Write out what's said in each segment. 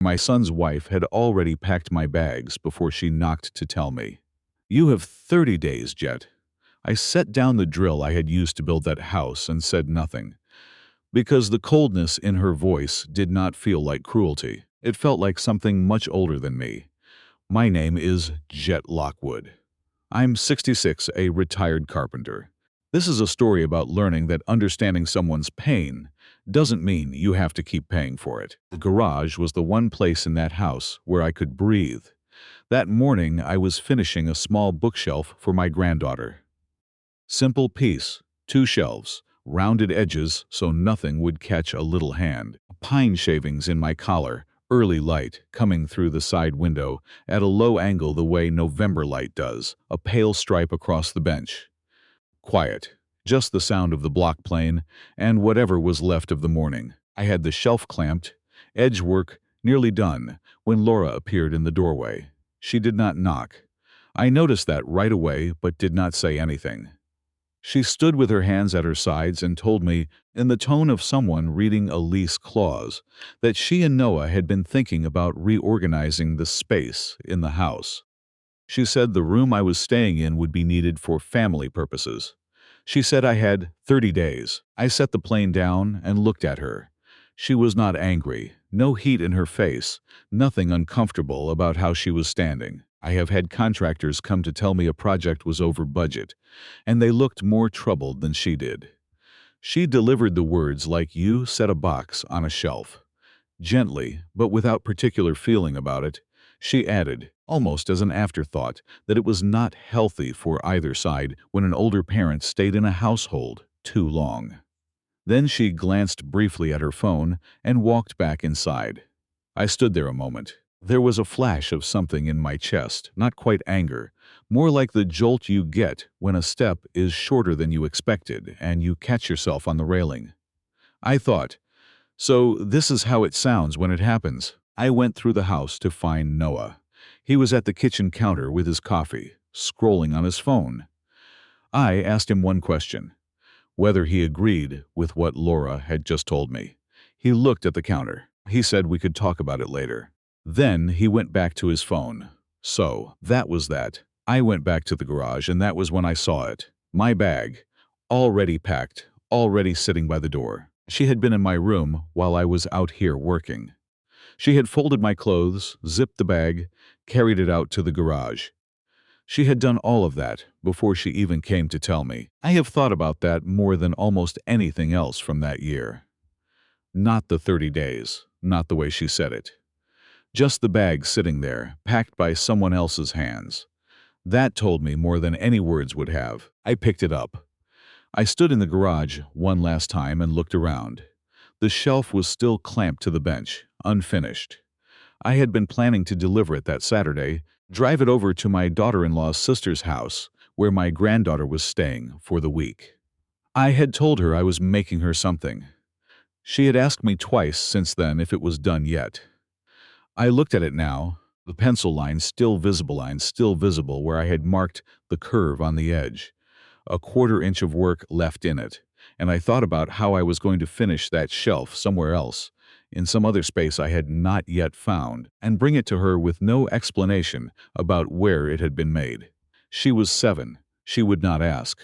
My son's wife had already packed my bags before she knocked to tell me. "You have 30 days, Jett." I set down the drill I had used to build that house and said nothing, because the coldness in her voice did not feel like cruelty. It felt like something much older than me. "My name is Jett Lockwood. I'm 66, a retired carpenter. This is a story about learning that understanding someone's pain doesn't mean you have to keep paying for it." The garage was the one place in that house where I could breathe. That morning, I was finishing a small bookshelf for my granddaughter. Simple piece, 2 shelves, rounded edges so nothing would catch a little hand. Pine shavings in my collar, early light coming through the side window at a low angle the way November light does, a pale stripe across the bench. Quiet, just the sound of the block plane and whatever was left of the morning. I had the shelf clamped, edge work nearly done, when Laura appeared in the doorway. She did not knock. I noticed that right away but did not say anything. She stood with her hands at her sides and told me, in the tone of someone reading a lease clause, that she and Noah had been thinking about reorganizing the space in the house. She said the room I was staying in would be needed for family purposes. She said I had 30 days. I set the plane down and looked at her. She was not angry, no heat in her face, nothing uncomfortable about how she was standing. I have had contractors come to tell me a project was over budget, and they looked more troubled than she did. She delivered the words like you set a box on a shelf. Gently, but without particular feeling about it, she added, almost as an afterthought, that it was not healthy for either side when an older parent stayed in a household too long. Then she glanced briefly at her phone and walked back inside. I stood there a moment. There was a flash of something in my chest, not quite anger, more like the jolt you get when a step is shorter than you expected and you catch yourself on the railing. I thought, so this is how it sounds when it happens. I went through the house to find Noah. He was at the kitchen counter with his coffee, scrolling on his phone. I asked him one question, whether he agreed with what Laura had just told me. He looked at the counter. He said we could talk about it later. Then he went back to his phone. So, that was that. I went back to the garage, and that was when I saw it. My bag, already packed, already sitting by the door. She had been in my room while I was out here working. She had folded my clothes, zipped the bag, carried it out to the garage. She had done all of that before she even came to tell me. I have thought about that more than almost anything else from that year. Not the 30 days, not the way she said it. Just the bag sitting there, packed by someone else's hands. That told me more than any words would have. I picked it up. I stood in the garage one last time and looked around. The shelf was still clamped to the bench, unfinished. I had been planning to deliver it that Saturday, drive it over to my daughter-in-law's sister's house, where my granddaughter was staying for the week. I had told her I was making her something. She had asked me twice since then if it was done yet. I looked at it now, the pencil line still visible where I had marked the curve on the edge, a 1/4 inch of work left in it, and I thought about how I was going to finish that shelf somewhere else, in some other space I had not yet found, and bring it to her with no explanation about where it had been made. She was 7. She would not ask.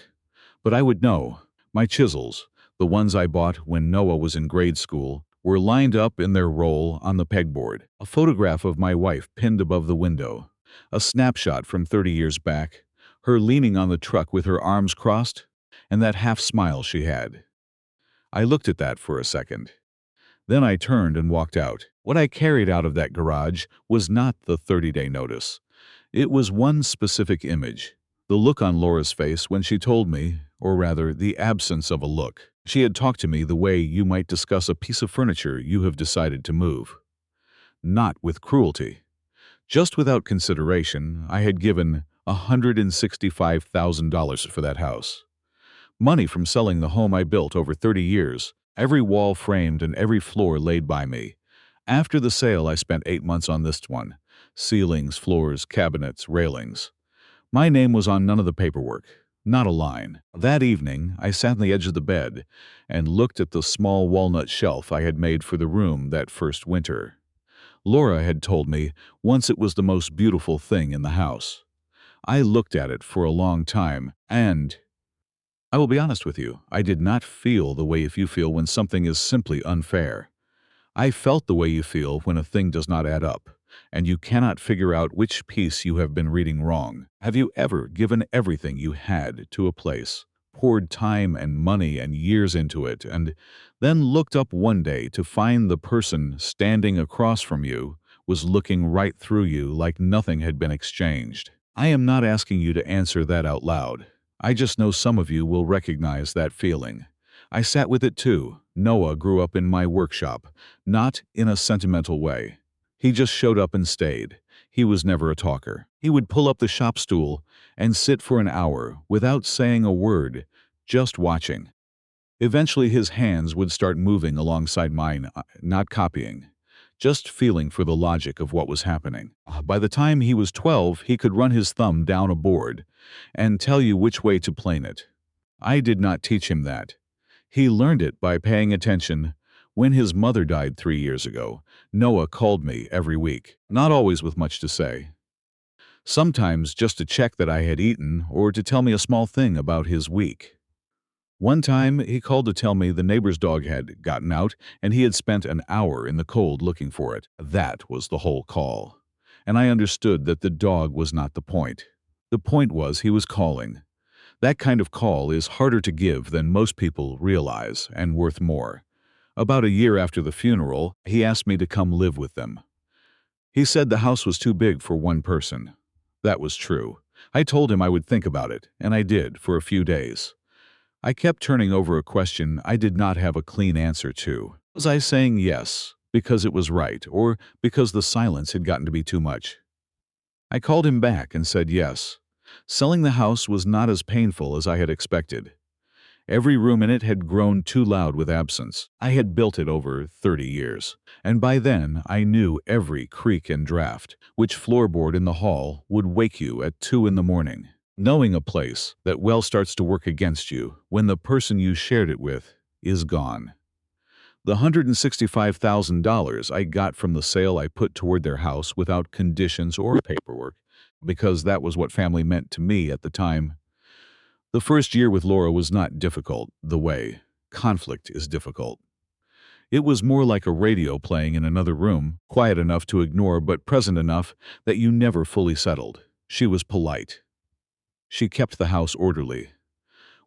But I would know. My chisels, the ones I bought when Noah was in grade school, were lined up in their roll on the pegboard. A photograph of my wife pinned above the window. A snapshot from 30 years back, her leaning on the truck with her arms crossed, and that half smile she had. I looked at that for a second. Then I turned and walked out. What I carried out of that garage was not the 30-day notice. It was one specific image. The look on Laura's face when she told me, or rather, the absence of a look. She had talked to me the way you might discuss a piece of furniture you have decided to move. Not with cruelty. Just without consideration, I had given $165,000 for that house. Money from selling the home I built over 30 years, every wall framed and every floor laid by me. After the sale, I spent 8 months on this one. Ceilings, floors, cabinets, railings. My name was on none of the paperwork. Not a line. That evening, I sat on the edge of the bed and looked at the small walnut shelf I had made for the room that first winter. Laura had told me once it was the most beautiful thing in the house. I looked at it for a long time, and I will be honest with you, I did not feel the way if you feel when something is simply unfair. I felt the way you feel when a thing does not add up, and you cannot figure out which piece you have been reading wrong. Have you ever given everything you had to a place, poured time and money and years into it, and then looked up one day to find the person standing across from you was looking right through you like nothing had been exchanged? I am not asking you to answer that out loud. I just know some of you will recognize that feeling. I sat with it too. Noah grew up in my workshop, not in a sentimental way. He just showed up and stayed. He was never a talker. He would pull up the shop stool and sit for an hour without saying a word, just watching. Eventually his hands would start moving alongside mine, not copying, just feeling for the logic of what was happening. By the time he was 12, he could run his thumb down a board and tell you which way to plane it. I did not teach him that. He learned it by paying attention. When his mother died 3 years ago, Noah called me every week, not always with much to say. Sometimes just to check that I had eaten or to tell me a small thing about his week. One time, he called to tell me the neighbor's dog had gotten out and he had spent an hour in the cold looking for it. That was the whole call. And I understood that the dog was not the point. The point was he was calling. That kind of call is harder to give than most people realize and worth more. About a year after the funeral, he asked me to come live with them. He said the house was too big for one person. That was true. I told him I would think about it, and I did for a few days. I kept turning over a question I did not have a clean answer to. Was I saying yes because it was right, or because the silence had gotten to be too much? I called him back and said yes. Selling the house was not as painful as I had expected. Every room in it had grown too loud with absence. I had built it over 30 years, and by then I knew every creak and draft, which floorboard in the hall would wake you at 2 in the morning. Knowing a place that well starts to work against you when the person you shared it with is gone. The $165,000 I got from the sale I put toward their house without conditions or paperwork, because that was what family meant to me at the time. The first year with Laura was not difficult the way conflict is difficult. It was more like a radio playing in another room, quiet enough to ignore but present enough that you never fully settled. She was polite. She kept the house orderly.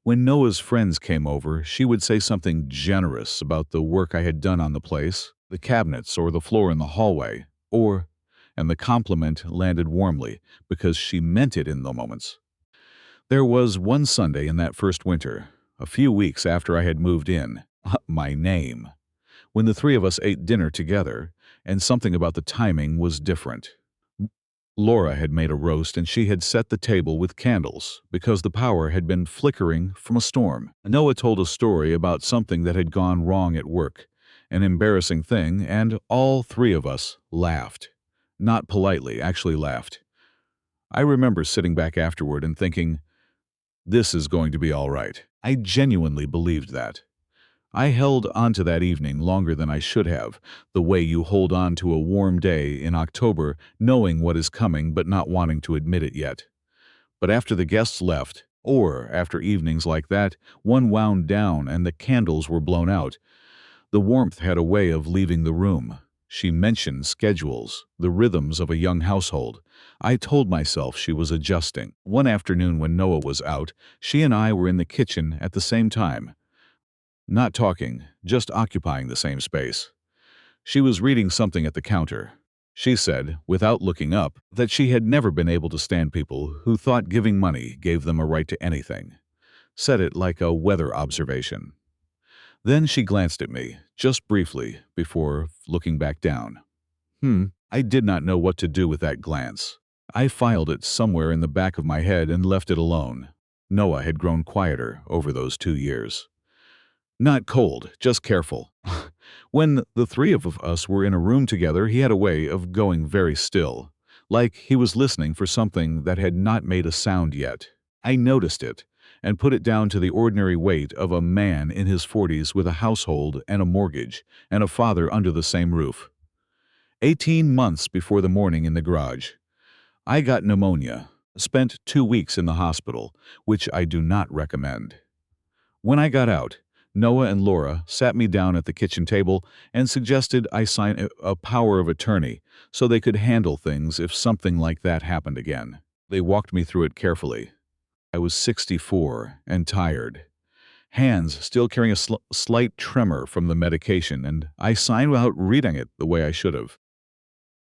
When Noah's friends came over, she would say something generous about the work I had done on the place, the cabinets or the floor in the hallway, and the compliment landed warmly because she meant it in the moments. There was one Sunday in that first winter, a few weeks after I had moved in, my name, when the three of us ate dinner together, and something about the timing was different. Laura had made a roast and she had set the table with candles because the power had been flickering from a storm. Noah told a story about something that had gone wrong at work, an embarrassing thing, and all three of us laughed. Not politely, actually laughed. I remember sitting back afterward and thinking, this is going to be all right. I genuinely believed that. I held on to that evening longer than I should have, the way you hold on to a warm day in October, knowing what is coming but not wanting to admit it yet. But after the guests left, or after evenings like that, one wound down and the candles were blown out, the warmth had a way of leaving the room. She mentioned schedules, the rhythms of a young household. I told myself she was adjusting. One afternoon when Noah was out, she and I were in the kitchen at the same time. Not talking, just occupying the same space. She was reading something at the counter. She said, without looking up, that she had never been able to stand people who thought giving money gave them a right to anything. Said it like a weather observation. Then she glanced at me, just briefly, before looking back down. I did not know what to do with that glance. I filed it somewhere in the back of my head and left it alone. Noah had grown quieter over those 2 years. Not cold, just careful. When the three of us were in a room together, he had a way of going very still, like he was listening for something that had not made a sound yet. I noticed it, and put it down to the ordinary weight of a man in his 40s with a household and a mortgage, and a father under the same roof. 18 months before the morning in the garage. I got pneumonia, spent 2 weeks in the hospital, which I do not recommend. When I got out, Noah and Laura sat me down at the kitchen table and suggested I sign a power of attorney so they could handle things if something like that happened again. They walked me through it carefully. I was 64 and tired, hands still carrying a slight tremor from the medication, and I signed without reading it the way I should have.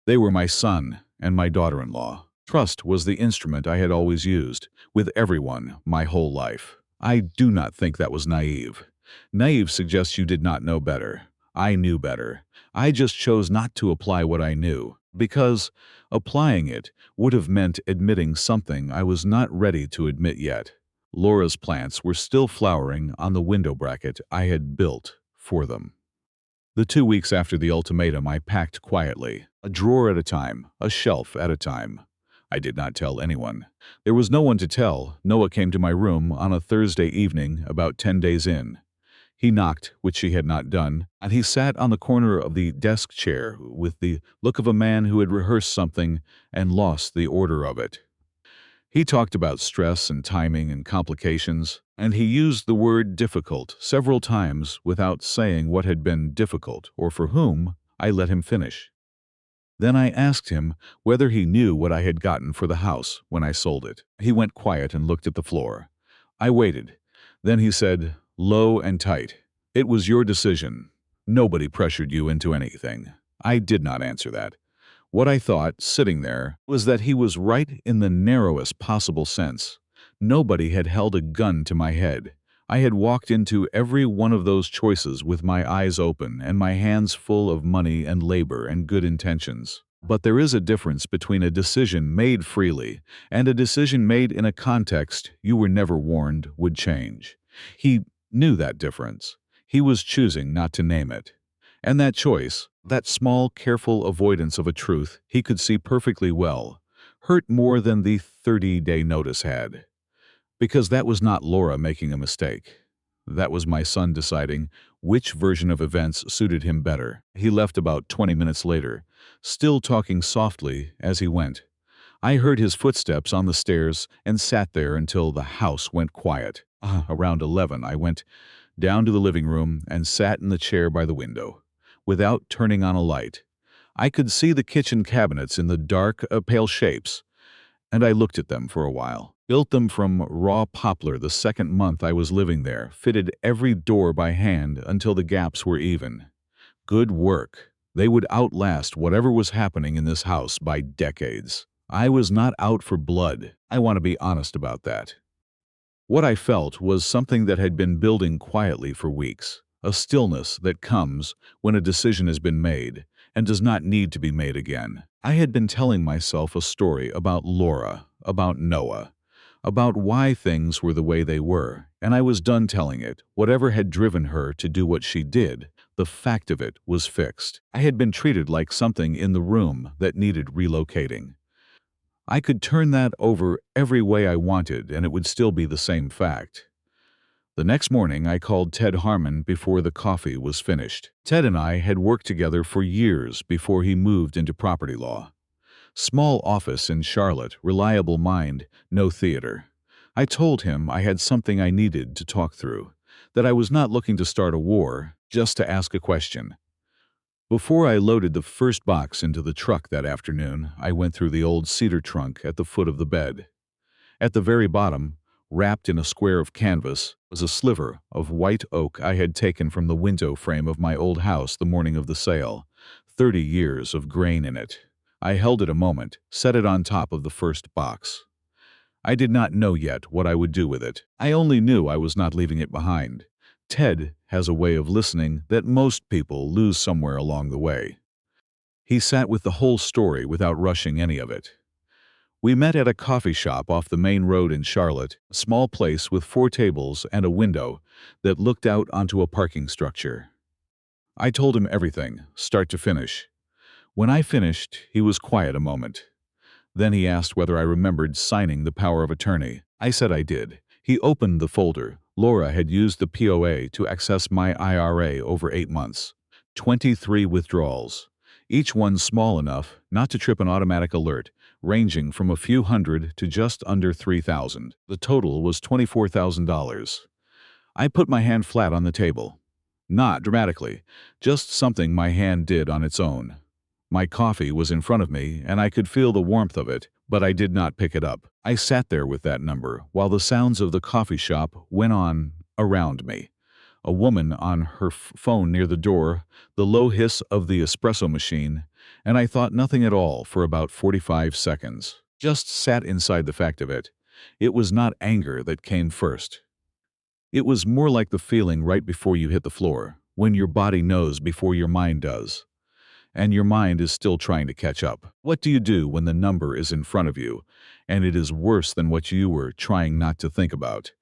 They were my son and my daughter-in-law. Trust was the instrument I had always used, with everyone, my whole life. I do not think that was naive. Naive suggests you did not know better. I knew better. I just chose not to apply what I knew, because applying it would have meant admitting something I was not ready to admit yet. Laura's plants were still flowering on the window bracket I had built for them. The 2 weeks after the ultimatum, I packed quietly, a drawer at a time, a shelf at a time. I did not tell anyone. There was no one to tell. Noah came to my room on a Thursday evening about 10 days in. He knocked, which he had not done, and he sat on the corner of the desk chair with the look of a man who had rehearsed something and lost the order of it. He talked about stress and timing and complications, and he used the word difficult several times without saying what had been difficult or for whom. I let him finish. Then I asked him whether he knew what I had gotten for the house when I sold it. He went quiet and looked at the floor. I waited. Then he said, low and tight, "It was your decision. Nobody pressured you into anything." I did not answer that. What I thought, sitting there, was that he was right in the narrowest possible sense. Nobody had held a gun to my head. I had walked into every one of those choices with my eyes open and my hands full of money and labor and good intentions. But there is a difference between a decision made freely and a decision made in a context you were never warned would change. He knew that difference. He was choosing not to name it. And that choice, that small, careful avoidance of a truth he could see perfectly well, hurt more than the 30-day notice had. Because that was not Laura making a mistake. That was my son deciding which version of events suited him better. He left about 20 minutes later, still talking softly as he went. I heard his footsteps on the stairs and sat there until the house went quiet. Around 11, I went down to the living room and sat in the chair by the window. Without turning on a light, I could see the kitchen cabinets in the dark, pale shapes, and I looked at them for a while. Built them from raw poplar the second month I was living there, fitted every door by hand until the gaps were even. Good work. They would outlast whatever was happening in this house by decades. I was not out for blood. I want to be honest about that. What I felt was something that had been building quietly for weeks, a stillness that comes when a decision has been made and does not need to be made again. I had been telling myself a story about Laura, about Noah, about why things were the way they were, and I was done telling it. Whatever had driven her to do what she did, the fact of it was fixed. I had been treated like something in the room that needed relocating. I could turn that over every way I wanted, and it would still be the same fact. The next morning, I called Ted Harmon before the coffee was finished. Ted and I had worked together for years before he moved into property law. Small office in Charlotte, reliable mind, no theater. I told him I had something I needed to talk through, that I was not looking to start a war, just to ask a question. Before I loaded the first box into the truck that afternoon, I went through the old cedar trunk at the foot of the bed. At the very bottom, wrapped in a square of canvas, was a sliver of white oak I had taken from the window frame of my old house the morning of the sale. 30 years of grain in it. I held it a moment, set it on top of the first box. I did not know yet what I would do with it. I only knew I was not leaving it behind. Ted has a way of listening that most people lose somewhere along the way. He sat with the whole story without rushing any of it. We met at a coffee shop off the main road in Charlotte, a small place with 4 tables and a window that looked out onto a parking structure. I told him everything, start to finish. When I finished, he was quiet a moment. Then he asked whether I remembered signing the power of attorney. I said I did. He opened the folder. Laura had used the POA to access my IRA over 8 months. 23 withdrawals. each one small enough not to trip an automatic alert, ranging from a few hundred to just under 3,000. The total was $24,000. I put my hand flat on the table. Not dramatically, just something my hand did on its own. My coffee was in front of me, and I could feel the warmth of it, but I did not pick it up. I sat there with that number while the sounds of the coffee shop went on around me. A woman on her phone near the door, the low hiss of the espresso machine, and I thought nothing at all for about 45 seconds. Just sat inside the fact of it. It was not anger that came first. It was more like the feeling right before you hit the floor, when your body knows before your mind does. And your mind is still trying to catch up. What do you do when the number is in front of you, and it is worse than what you were trying not to think about?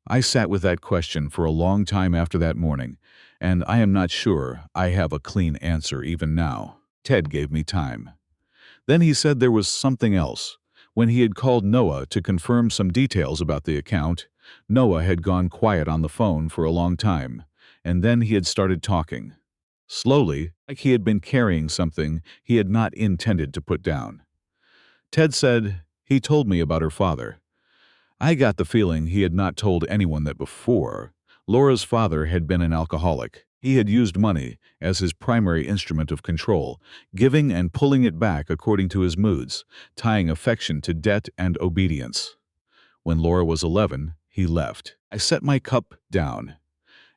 I sat with that question for a long time after that morning, and I am not sure I have a clean answer even now. Ted gave me time. Then he said there was something else. When he had called Noah to confirm some details about the account, Noah had gone quiet on the phone for a long time, and then he had started talking. Slowly, like he had been carrying something he had not intended to put down. Ted said, "He told me about her father." I got the feeling he had not told anyone that before. Laura's father had been an alcoholic. He had used money as his primary instrument of control, giving and pulling it back according to his moods, tying affection to debt and obedience. When Laura was 11, he left. I set my cup down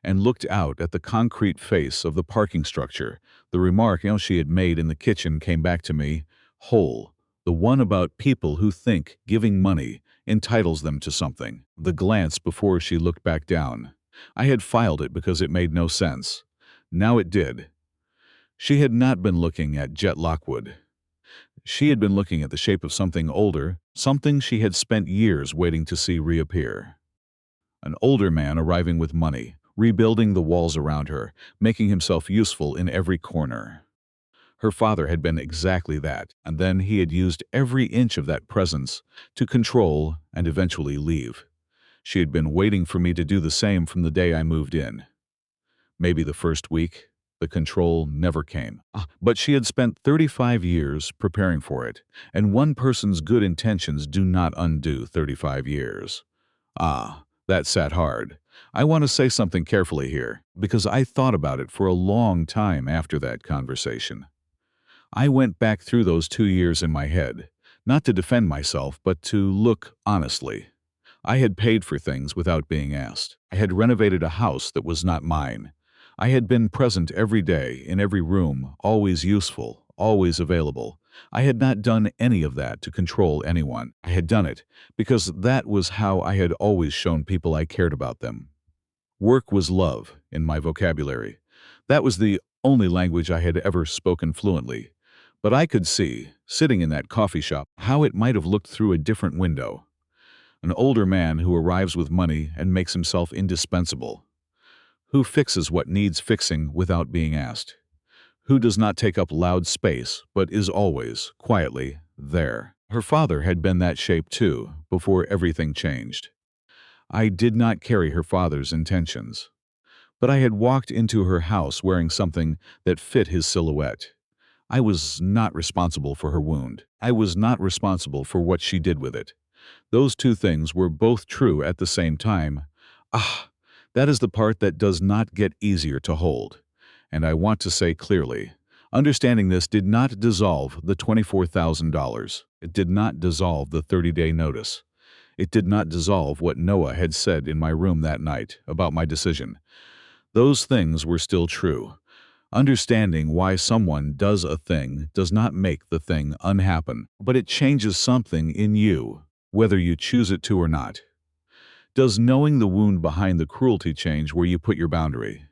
and looked out at the concrete face of the parking structure. The remark she had made in the kitchen came back to me, whole, the one about people who think giving money entitles them to something. The glance before she looked back down. I had filed it because it made no sense. Now it did. She had not been looking at Jett Lockwood. She had been looking at the shape of something older, something she had spent years waiting to see reappear. An older man arriving with money, rebuilding the walls around her, making himself useful in every corner. Her father had been exactly that, and then he had used every inch of that presence to control and eventually leave. She had been waiting for me to do the same from the day I moved in. Maybe the first week, the control never came. But she had spent 35 years preparing for it, and one person's good intentions do not undo 35 years. That sat hard. I want to say something carefully here, because I thought about it for a long time after that conversation. I went back through those 2 years in my head, not to defend myself, but to look honestly. I had paid for things without being asked. I had renovated a house that was not mine. I had been present every day, in every room, always useful, always available. I had not done any of that to control anyone. I had done it because that was how I had always shown people I cared about them. Work was love in my vocabulary. That was the only language I had ever spoken fluently. But I could see, sitting in that coffee shop, how it might have looked through a different window. An older man who arrives with money and makes himself indispensable. Who fixes what needs fixing without being asked. Who does not take up loud space, but is always, quietly, there. Her father had been that shape too, before everything changed. I did not carry her father's intentions. But I had walked into her house wearing something that fit his silhouette. I was not responsible for her wound. I was not responsible for what she did with it. Those two things were both true at the same time. That is the part that does not get easier to hold. And I want to say clearly, understanding this did not dissolve the $24,000. It did not dissolve the 30-day notice. It did not dissolve what Noah had said in my room that night about my decision. Those things were still true. Understanding why someone does a thing does not make the thing unhappen, but it changes something in you, whether you choose it to or not. Does knowing the wound behind the cruelty change where you put your boundary?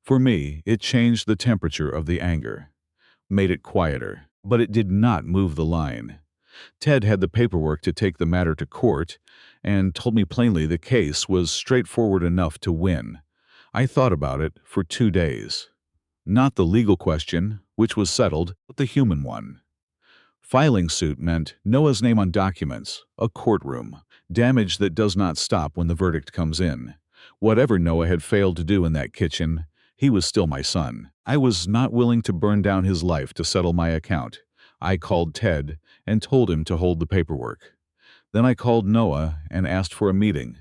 For me, it changed the temperature of the anger, made it quieter, but it did not move the line. Ted had the paperwork to take the matter to court and told me plainly the case was straightforward enough to win. I thought about it for 2 days. Not the legal question, which was settled, but the human one. Filing suit meant Noah's name on documents, a courtroom, damage that does not stop when the verdict comes in. Whatever Noah had failed to do in that kitchen He was still my son. I was not willing to burn down his life to settle my account. I called Ted and told him to hold the paperwork. Then I called Noah and asked for a meeting.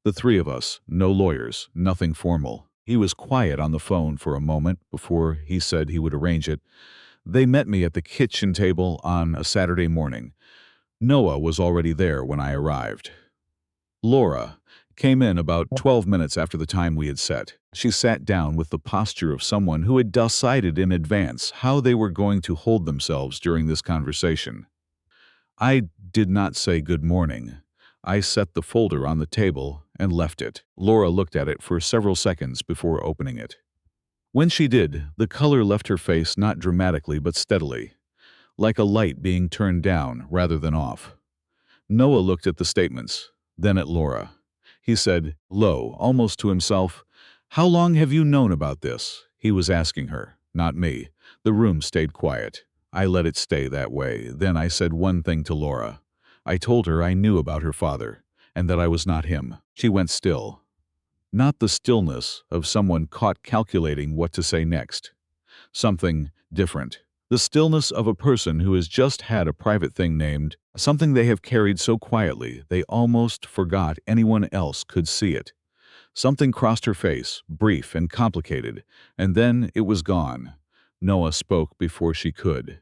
The three of us, no lawyers, nothing formal. He was quiet on the phone for a moment before he said he would arrange it. They met me at the kitchen table on a Saturday morning. Noah was already there when I arrived. Laura came in about 12 minutes after the time we had set. She sat down with the posture of someone who had decided in advance how they were going to hold themselves during this conversation. I did not say good morning. I set the folder on the table and left it. Laura looked at it for several seconds before opening it. When she did, the color left her face not dramatically but steadily, like a light being turned down rather than off. Noah looked at the statements, then at Laura. He said, low, almost to himself, "How long have you known about this?" He was asking her, not me. The room stayed quiet. I let it stay that way. Then I said one thing to Laura. I told her I knew about her father, and that I was not him. She went still. Not the stillness of someone caught calculating what to say next. Something different. The stillness of a person who has just had a private thing named, something they have carried so quietly they almost forgot anyone else could see it. Something crossed her face, brief and complicated, and then it was gone. Noah spoke before she could.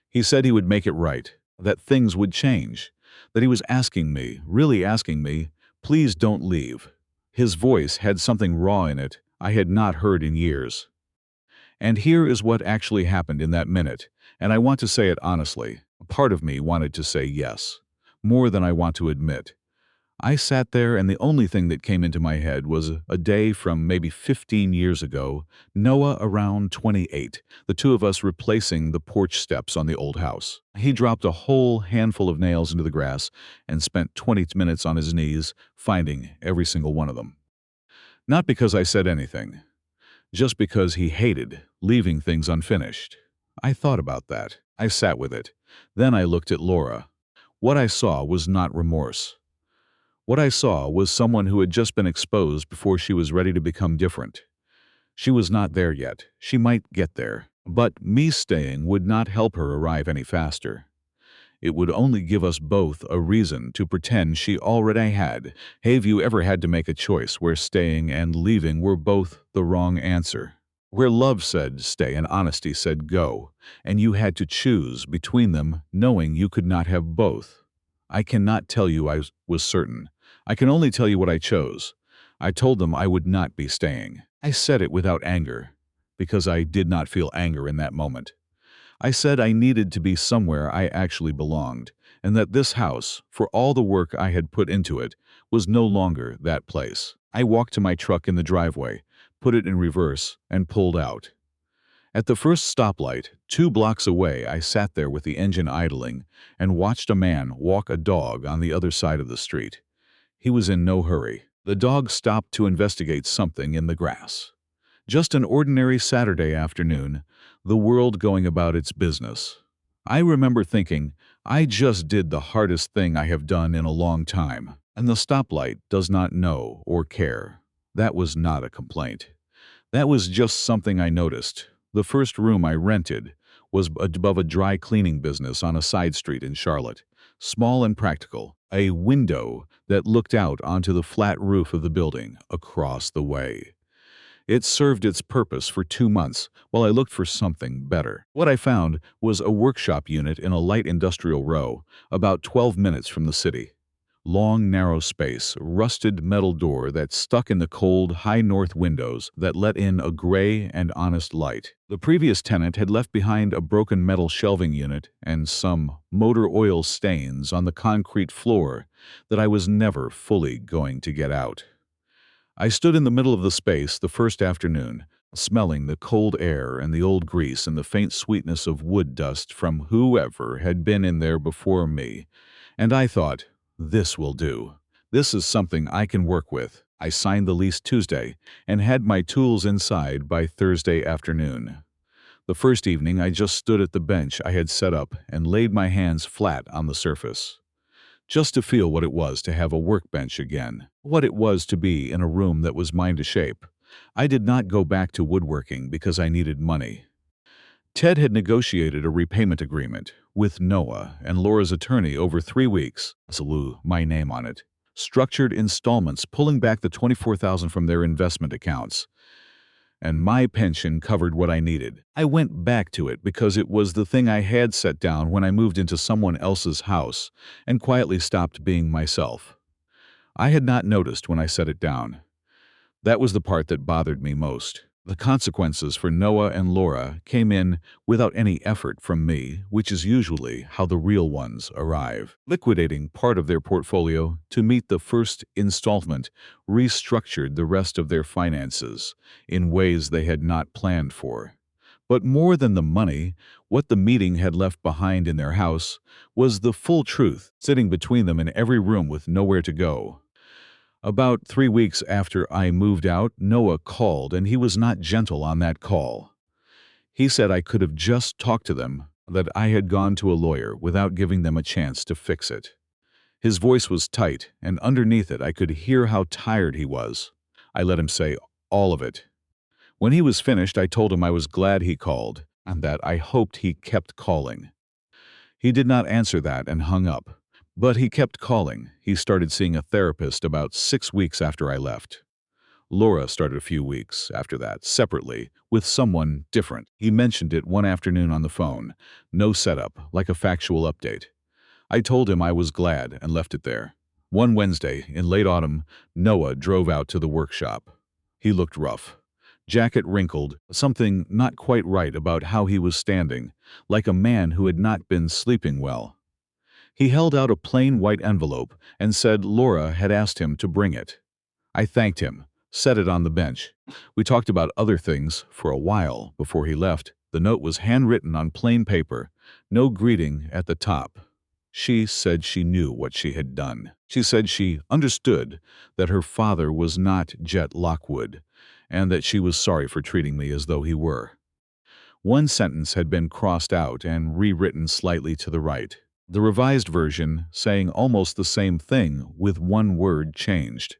He said he would make it right, that things would change, that he was asking me, really asking me, please don't leave. His voice had something raw in it I had not heard in years. And here is what actually happened in that minute, and I want to say it honestly. A part of me wanted to say yes, more than I want to admit. I sat there and the only thing that came into my head was a day from maybe 15 years ago, Noah around 28, the two of us replacing the porch steps on the old house. He dropped a whole handful of nails into the grass and spent 20 minutes on his knees finding every single one of them. Not because I said anything, just because he hated leaving things unfinished. I thought about that. I sat with it. Then I looked at Laura. What I saw was not remorse. What I saw was someone who had just been exposed before she was ready to become different. She was not there yet. She might get there. But me staying would not help her arrive any faster. It would only give us both a reason to pretend she already had. Have you ever had to make a choice where staying and leaving were both the wrong answer? Where love said stay and honesty said go, and you had to choose between them knowing you could not have both. I cannot tell you I was certain. I can only tell you what I chose. I told them I would not be staying. I said it without anger, because I did not feel anger in that moment. I said I needed to be somewhere I actually belonged, and that this house, for all the work I had put into it, was no longer that place. I walked to my truck in the driveway, put it in reverse, and pulled out. At the first stoplight, 2 blocks away, I sat there with the engine idling and watched a man walk a dog on the other side of the street. He was in no hurry. The dog stopped to investigate something in the grass. Just an ordinary Saturday afternoon, the world going about its business. I remember thinking, I just did the hardest thing I have done in a long time, and the stoplight does not know or care. That was not a complaint. That was just something I noticed. The first room I rented was above a dry cleaning business on a side street in Charlotte. Small and practical, a window that looked out onto the flat roof of the building across the way. It served its purpose for 2 months while I looked for something better. What I found was a workshop unit in a light industrial row, about 12 minutes from the city. Long, narrow space, rusted metal door that stuck in the cold, high north windows that let in a gray and honest light. The previous tenant had left behind a broken metal shelving unit and some motor oil stains on the concrete floor that I was never fully going to get out. I stood in the middle of the space the first afternoon, smelling the cold air and the old grease and the faint sweetness of wood dust from whoever had been in there before me, and I thought, this will do. This is something I can work with. I signed the lease Tuesday and had my tools inside by Thursday afternoon. The first evening I just stood at the bench I had set up and laid my hands flat on the surface, just to feel what it was to have a workbench again, what it was to be in a room that was mine to shape. I did not go back to woodworking because I needed money. Ted had negotiated a repayment agreement with Noah and Laura's attorney over 3 weeks. Salute, my name on it. Structured installments, pulling back the $24,000 from their investment accounts. And my pension covered what I needed. I went back to it because it was the thing I had set down when I moved into someone else's house and quietly stopped being myself. I had not noticed when I set it down. That was the part that bothered me most. The consequences for Noah and Laura came in without any effort from me, which is usually how the real ones arrive. Liquidating part of their portfolio to meet the first installment restructured the rest of their finances in ways they had not planned for. But more than the money, what the meeting had left behind in their house was the full truth sitting between them in every room with nowhere to go. About 3 weeks after I moved out, Noah called, and he was not gentle on that call. He said I could have just talked to them, that I had gone to a lawyer without giving them a chance to fix it. His voice was tight, and underneath it I could hear how tired he was. I let him say all of it. When he was finished, I told him I was glad he called, and that I hoped he kept calling. He did not answer that and hung up. But he kept calling. He started seeing a therapist about 6 weeks after I left. Laura started a few weeks after that, separately, with someone different. He mentioned it one afternoon on the phone. No setup, like a factual update. I told him I was glad and left it there. One Wednesday, in late autumn, Noah drove out to the workshop. He looked rough. Jacket wrinkled, something not quite right about how he was standing, like a man who had not been sleeping well. He held out a plain white envelope and said Laura had asked him to bring it. I thanked him, set it on the bench. We talked about other things for a while before he left. The note was handwritten on plain paper, no greeting at the top. She said she knew what she had done. She said she understood that her father was not Jett Lockwood, and that she was sorry for treating me as though he were. One sentence had been crossed out and rewritten slightly to the right. The revised version saying almost the same thing with one word changed.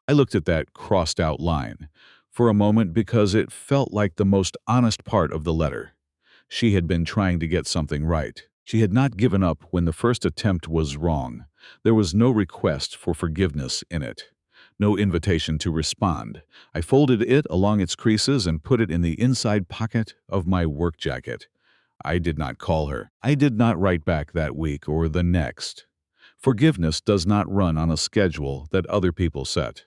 I looked at that crossed-out line for a moment because it felt like the most honest part of the letter. She had been trying to get something right. She had not given up when the first attempt was wrong. There was no request for forgiveness in it. No invitation to respond. I folded it along its creases and put it in the inside pocket of my work jacket. I did not call her. I did not write back that week or the next. Forgiveness does not run on a schedule that other people set.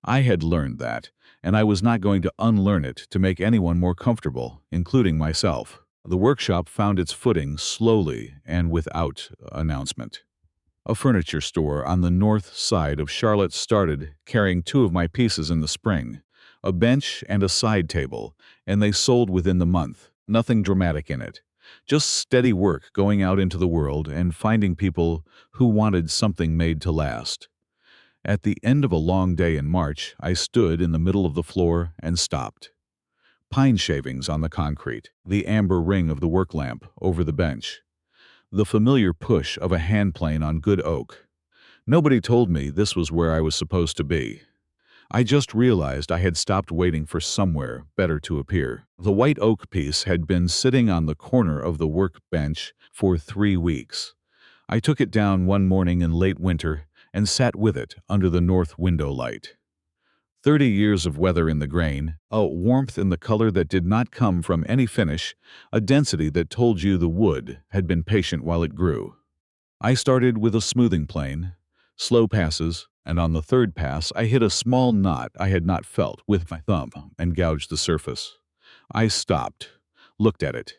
I had learned that, and I was not going to unlearn it to make anyone more comfortable, including myself. The workshop found its footing slowly and without announcement. A furniture store on the north side of Charlotte started carrying 2 of my pieces in the spring, a bench and a side table, and they sold within the month. Nothing dramatic in it. Just steady work going out into the world and finding people who wanted something made to last. At the end of a long day in March, I stood in the middle of the floor and stopped. Pine shavings on the concrete, the amber ring of the work lamp over the bench, the familiar push of a hand plane on good oak. Nobody told me this was where I was supposed to be. I just realized I had stopped waiting for somewhere better to appear. The white oak piece had been sitting on the corner of the workbench for 3 weeks. I took it down one morning in late winter and sat with it under the north window light. 30 years of weather in the grain, a warmth in the color that did not come from any finish, a density that told you the wood had been patient while it grew. I started with a smoothing plane, slow passes, and on the third pass I hit a small knot I had not felt with my thumb and gouged the surface. I stopped, looked at it,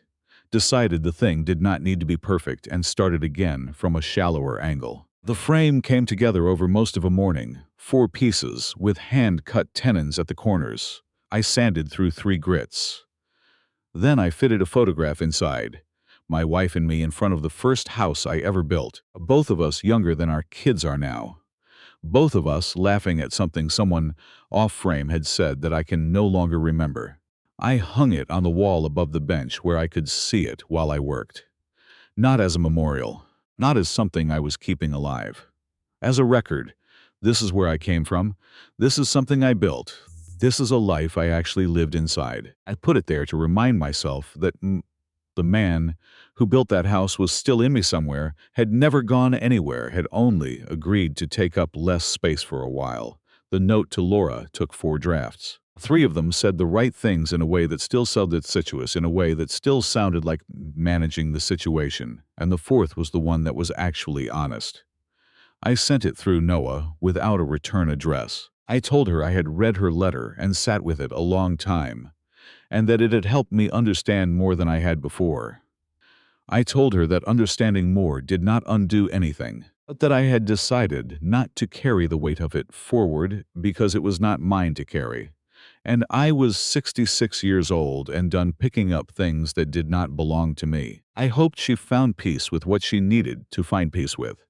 decided the thing did not need to be perfect, and started again from a shallower angle. The frame came together over most of a morning, 4 pieces with hand-cut tenons at the corners. I sanded through 3 grits. Then I fitted a photograph inside, my wife and me in front of the first house I ever built, both of us younger than our kids are now. Both of us laughing at something someone off-frame had said that I can no longer remember. I hung it on the wall above the bench where I could see it while I worked. Not as a memorial, not as something I was keeping alive. As a record, this is where I came from, this is something I built, This is a life I actually lived inside. I put it there to remind myself that the man who built that house was still in me somewhere, had never gone anywhere, had only agreed to take up less space for a while. The note to Laura took 4 drafts. 3 of them said the right things in a way that still sounded situous, in a way that still sounded like managing the situation, and the 4th was the one that was actually honest. I sent it through Noah without a return address. I told her I had read her letter and sat with it a long time, and that it had helped me understand more than I had before. I told her that understanding more did not undo anything, but that I had decided not to carry the weight of it forward because it was not mine to carry. And I was 66 years old and done picking up things that did not belong to me. I hoped she found peace with what she needed to find peace with.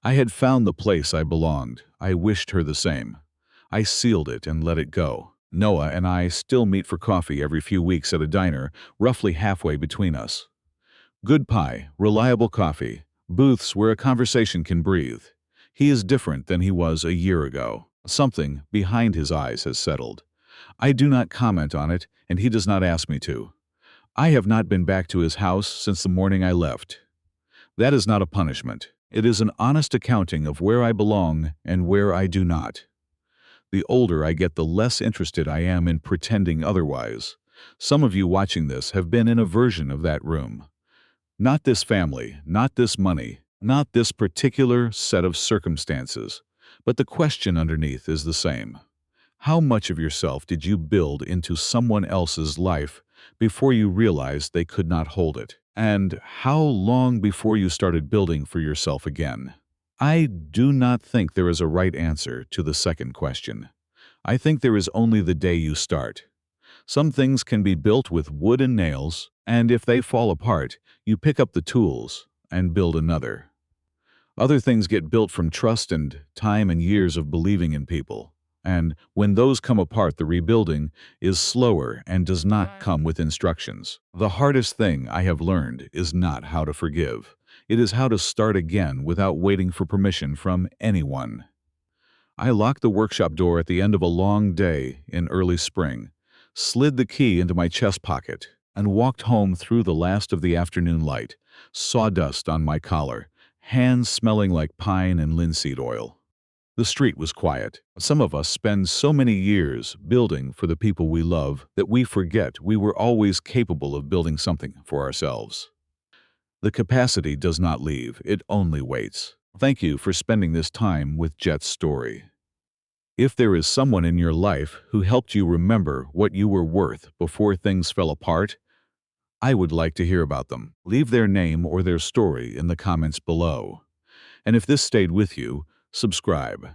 I had found the place I belonged. I wished her the same. I sealed it and let it go. Noah and I still meet for coffee every few weeks at a diner, roughly halfway between us. Good pie, reliable coffee, booths where a conversation can breathe. He is different than he was a year ago. Something behind his eyes has settled. I do not comment on it, and he does not ask me to. I have not been back to his house since the morning I left. That is not a punishment. It is an honest accounting of where I belong and where I do not. The older I get, the less interested I am in pretending otherwise. Some of you watching this have been in a version of that room. Not this family, not this money, not this particular set of circumstances, but the question underneath is the same. How much of yourself did you build into someone else's life before you realized they could not hold it? And how long before you started building for yourself again? I do not think there is a right answer to the second question. I think there is only the day you start. Some things can be built with wood and nails, and if they fall apart, you pick up the tools and build another. Other things get built from trust and time and years of believing in people. And when those come apart, the rebuilding is slower and does not come with instructions. The hardest thing I have learned is not how to forgive. It is how to start again without waiting for permission from anyone. I locked the workshop door at the end of a long day in early spring, slid the key into my chest pocket, and walked home through the last of the afternoon light, sawdust on my collar, hands smelling like pine and linseed oil. The street was quiet. Some of us spend so many years building for the people we love that we forget we were always capable of building something for ourselves. The capacity does not leave, it only waits. Thank you for spending this time with Jett's story. If there is someone in your life who helped you remember what you were worth before things fell apart, I would like to hear about them. Leave their name or their story in the comments below. And if this stayed with you, subscribe.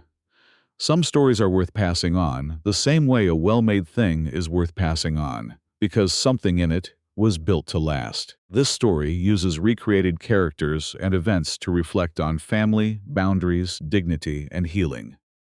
Some stories are worth passing on, the same way a well-made thing is worth passing on, because something in it was built to last. This story uses recreated characters and events to reflect on family, boundaries, dignity, and healing.